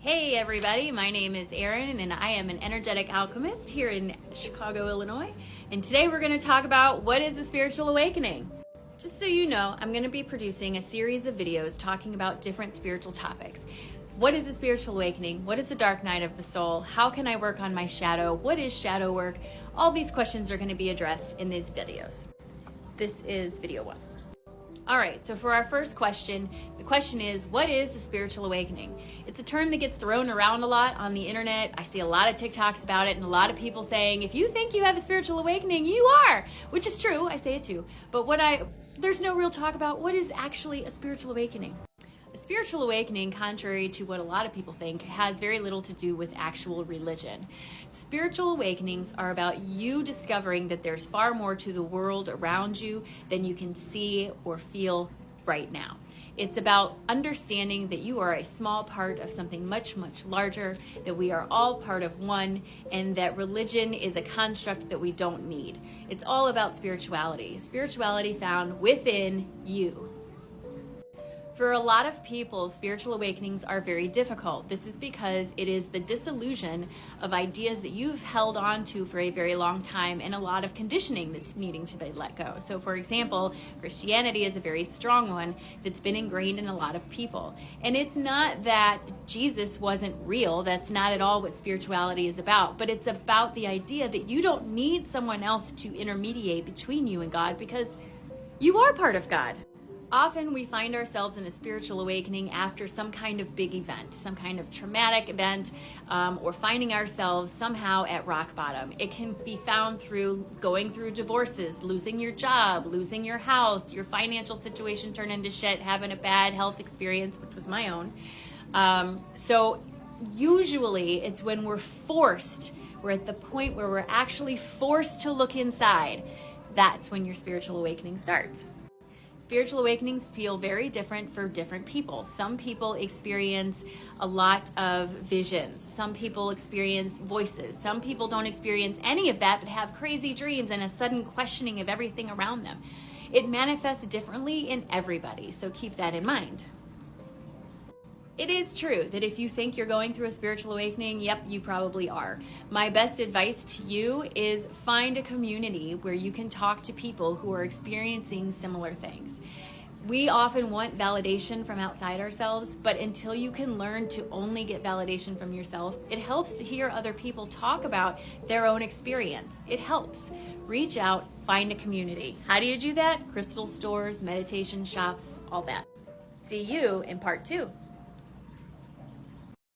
Hey everybody, my name is Erin and I am an energetic alchemist here in Chicago, Illinois. And today we're going to talk about what is a spiritual awakening. Just so you know, I'm going to be producing a series of videos talking about different spiritual topics. What is a spiritual awakening? What is the dark night of the soul? How can I work on my shadow? What is shadow work? All these questions are going to be addressed in these videos. This is video 1. All right, so for our first question, the question is, what is a spiritual awakening? It's a term that gets thrown around a lot on the internet. I see a lot of TikToks about it and a lot of people saying, if you think you have a spiritual awakening, you are, which is true, I say it too. But there's no real talk about what is actually a spiritual awakening. A spiritual awakening, contrary to what a lot of people think, has very little to do with actual religion. Spiritual awakenings are about you discovering that there's far more to the world around you than you can see or feel right now. It's about understanding that you are a small part of something much, much larger, that we are all part of one, and that religion is a construct that we don't need. It's all about spirituality. Spirituality found within you. For a lot of people, spiritual awakenings are very difficult. This is because it is the dissolution of ideas that you've held on to for a very long time and a lot of conditioning that's needing to be let go. So for example, Christianity is a very strong one that's been ingrained in a lot of people. And it's not that Jesus wasn't real. That's not at all what spirituality is about. But it's about the idea that you don't need someone else to intermediate between you and God because you are part of God. Often we find ourselves in a spiritual awakening after some kind of big event, some kind of traumatic event, or finding ourselves somehow at rock bottom. It can be found through going through divorces, losing your job, losing your house, your financial situation turned into shit, having a bad health experience, which was my own. So usually it's when we're at the point where we're actually forced to look inside. That's when your spiritual awakening starts. Spiritual awakenings feel very different for different people. Some people experience a lot of visions. Some people experience voices. Some people don't experience any of that but have crazy dreams and a sudden questioning of everything around them. It manifests differently in everybody, so keep that in mind. It is true that if you think you're going through a spiritual awakening, yep, you probably are. My best advice to you is find a community where you can talk to people who are experiencing similar things. We often want validation from outside ourselves, but until you can learn to only get validation from yourself, it helps to hear other people talk about their own experience. It helps. Reach out, find a community. How do you do that? Crystal stores, meditation shops, all that. See you in part 2.